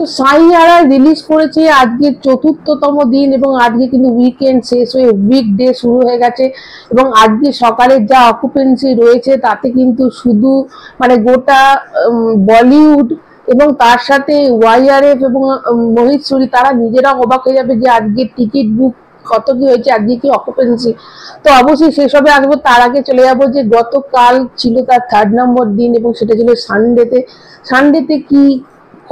তো সাইয়ারা রিলিজ করেছে আজকে ৪র্থতম দিন এবং আজকে কিন্তু উইকেন্ড শেষ হয়ে উইকডে শুরু হয়ে গেছে এবং আজকে সকালের যা অকুপেন্সি রয়েছে তাতে কিন্তু শুধু মানে গোটা বলিউড এবং তার সাথে ওয়াইআরএফ এবং মোহিত সুরি তারা নিজেরা অবাক হয়ে যাবে যে আজকে টিকিট বুক কত কি হয়েছে, আজকে কি অকুপেন্সি। তো অবশ্যই সেসবে আসবো, তার আগে চলে যাবো যে গতকাল ছিল তার 3rd নম্বর দিন এবং সেটা ছিল সানডেতে কি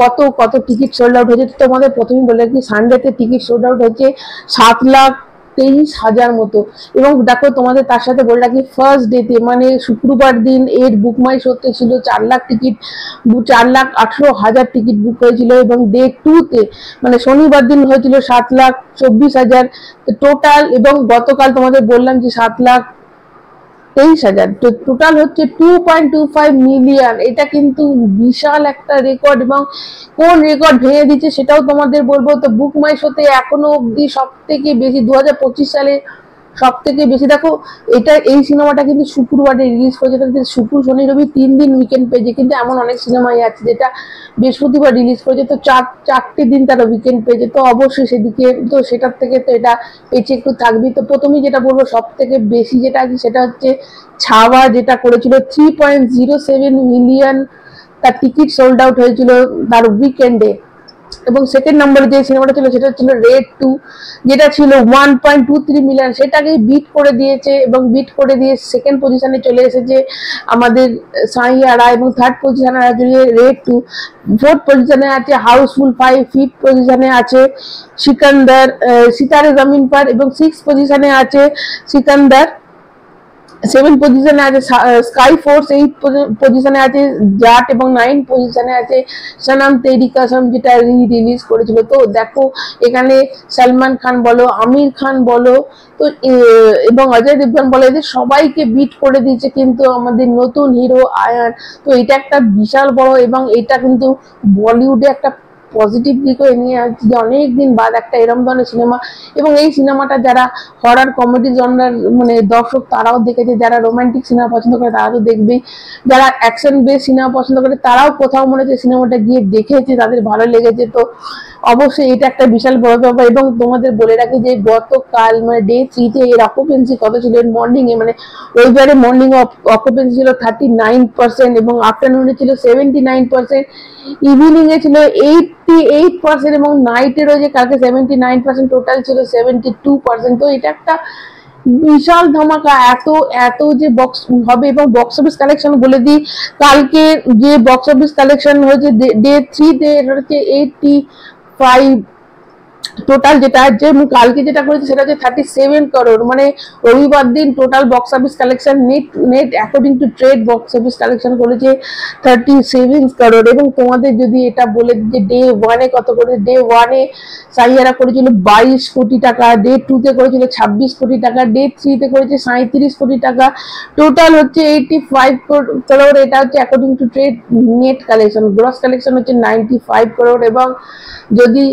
কত কত টিকিট সোল্ড আউট হয়েছে। তোমাদের প্রথমেই বলে রাখি সানডেতে টিকিট সোল্ড আউট হয়েছে 7,23,000 মতো। এবং দেখো তোমাদের তার সাথে বলে রাখি ফার্স্ট ডেতে মানে শুক্রবার দিন এর বুক মাই শোতে ছিল 4 লাখ টিকিট, 4,18,000 টিকিট বুক হয়েছিল এবং ডে 2তে মানে শনিবার দিন হয়েছিল 7,24,000 টোটাল। এবং গতকাল তোমাদের বললাম যে 7,23,000, তো টোটাল হচ্ছে 2.25 মিলিয়ন। এটা কিন্তু বিশাল একটা রেকর্ড এবং কোন রেকর্ড ভেঙে দিচ্ছে সেটাও তোমাদের বলবো। তো বুক মাই শোতে এখনো অব্দি সব থেকে বেশি 2025 সালে সব থেকে বেশি দেখো এই সিনেমাটা কিন্তু শুক্রবারে রিলিজ করেছে, শুক্র শনি রবি 3 দিন উইকেন্ড পেয়েছে, কিন্তু এমন অনেক সিনেমাই আছে যেটা বৃহস্পতিবার রিলিজ করেছে, তো 4টে দিন তারা উইকেন্ড পেয়েছে। তো অবশ্যই সেদিকে তো সেটার থেকে তো এটা পেয়েছে একটু থাকবে। তো প্রথমেই যেটা বলবো সব থেকে বেশি যেটা আছে সেটা হচ্ছে ছাওয়া, যেটা করেছিল 3.07 মিলিয়ন তার টিকিট সোল্ড আউট হয়েছিল তার উইকেন্ডে। এবং সেকেন্ড নম্বরে যে সিনেমাটা ছিল সেটা ছিল রেড 2, যেটা ছিল 1.23 মিলিয়ন, সেটাকে বিট করে দিয়েছে এবং বিট করে দিয়ে সেকেন্ড পজিশনে চলে এসেছে আমাদের সাইয়ারা এবং থার্ড পজিশনে আছে রেড 2, ফোর্থ পজিশনে আছে হাউসফুল 5, ফিফথ পজিশনে আছে সিকান্দার সিতারে জমিন পার এবং 6th পজিশনে আছে সিকান্দার, 7th পজিশনে আছে স্কাই ফোর্স, 8th পজিশনে আছে জাট এবং 9th পজিশনে আছে সনম তেরি কসম, যেটা রিলিজ করেছিল। তো দেখো এখানে সলমান খান বলো, আমির খান বলো তো এবং অজয় দেবগন বলো, এদের সবাইকে বিট করে দিয়েছে কিন্তু আমাদের নতুন হিরো আয়ান। তো এটা একটা বিশাল বড় এবং এটা কিন্তু বলিউডে একটা পজিটিভ দিকও নিয়ে আসছে যে অনেকদিন বাদ একটা এরম ধরনের সিনেমা। এবং এই সিনেমাটা যারা হরার কমেডি জনরার মানে দর্শক তারাও দেখেছে, যারা রোমান্টিক সিনেমা পছন্দ করে তারা তো দেখবেই, যারা অ্যাকশন বেস সিনেমা পছন্দ করে তারাও কোথাও মনে হচ্ছে সিনেমাটা গিয়ে দেখেছে, তাদের ভালো লেগেছে। তো অবশ্যই এটা একটা বিশাল বড় ব্যাপার। এবং তোমাদের বলে রাখি যে গতকাল মানে ডে 3তে এর অকুপেন্সি কত ছিল, এর মর্নিং এ মানে রবিবারে মর্নিং অকুপেন্সি ছিল 39% এবং আফটারনুনে ছিল 79%, ইভিনিং এ ছিল 88% এবং নাইটে রয়েছে কালকে 79%, টোটাল ছিল 72%। তো এটা একটা বিশাল ধামাকা, এত যে বক্স হবে। এবং বক্স অফিস কালেকশন বলে দিই, কালকে যে বক্স অফিস কালেকশন হয়েছে ডে 3তে হচ্ছে 85 টোটাল, যেটা যে কালকে যেটা করেছে সেটা হচ্ছে 37 করোড়, মানে রবিবার দিন total box office collection net according to trade box office collection করেছে 37 করোড়। এবং তোমাদের যদি এটা বলে যে ডে 1-এ কত করে, ডে 1-এ সাইয়ারা করেছিল 22 কোটি টাকা, ডে 2-তে করেছিল 26 কোটি টাকা, ডে 3-তে করেছে 37 কোটি টাকা, টোটাল হচ্ছে 85 করোড়। এটা হচ্ছে according to trade net collection, gross collection হচ্ছে 95 করোড়। এবং যদি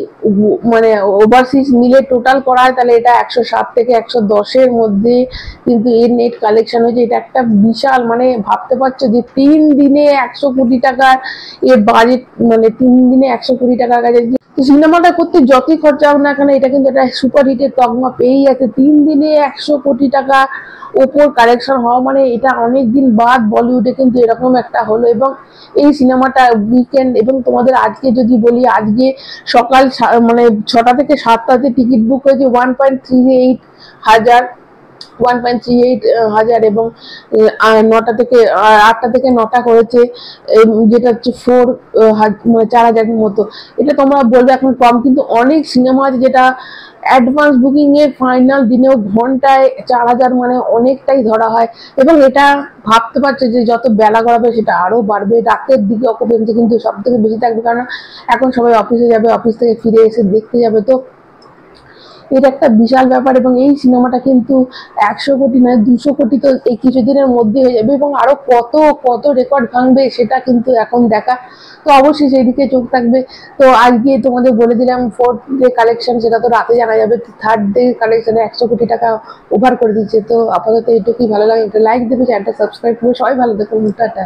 মানে ওভারসিজ মিলে টোটাল করা হয় তাহলে এটা 107 থেকে 110-এর মধ্যে কিন্তু এর নেট কালেকশন হয়েছে। এটা একটা বিশাল মানে ভাবতে পারছো যে 3 দিনে 100 কোটি টাকার এর বাজেট, মানে 3 দিনে 100 কোটি টাকার কাছে সিনেমাটা করতে যতই খরচা হোক না কেন এটা কিন্তু একটা সুপার হিটের তকমা পেয়েই আছে। 3 দিনে 100 কোটি টাকা ওপর কালেকশন হওয়া মানে এটা অনেকদিন বাদ বলিউডে কিন্তু এরকম একটা হলো। এবং এই সিনেমাটা উইকেন্ড এবং তোমাদের আজকে যদি বলি, আজকে সকাল মানে 6টা থেকে 7টাতে টিকিট বুক হয়েছে 1.38 হাজার এবং 9টা থেকে 8টা থেকে 9টা করেছে যেটা হচ্ছে 4,000 মতো। এটা তোমরা বলবে এখন কম, কিন্তু অনেক সিনেমা আছে যেটা অ্যাডভান্স বুকিং এর ফাইনাল দিনেও ঘন্টায় 4,000 মানে অনেকটাই ধরা হয়। এবং এটা ভাবতে পারছে যে যত বেলা গড়াবে সেটা আরো বাড়বে, রাতের দিকে অকুপেন্সি কিন্তু সব থেকে বেশি থাকবে, কারণ এখন সবাই অফিসে যাবে, অফিস থেকে ফিরে এসে দেখতে যাবে। তো এটা একটা বিশাল ব্যাপার এবং এই সিনেমাটা কিন্তু 100 কোটি নয় 200 কোটি তো এই কিছুদিনের মধ্যে হয়ে যাবে এবং আরো কত কত রেকর্ড ভাঙবে সেটা কিন্তু এখন দেখা। তো অবশ্যই সেই দিকে চোখ থাকবে। তো আজকে তোমাদের বলে দিলাম 4th ডে কালেকশন, সেটা তো রাতে জানা যাবে। 3rd ডে কালেকশনে 100 কোটি টাকা ওভার করে দিচ্ছে। তো আপাতত এটুকুই, ভালো লাগে একটা লাইক দেবে, চ্যানেলটা সাবস্ক্রাইব করবে, সবাই ভালো দেখুন, টাটা।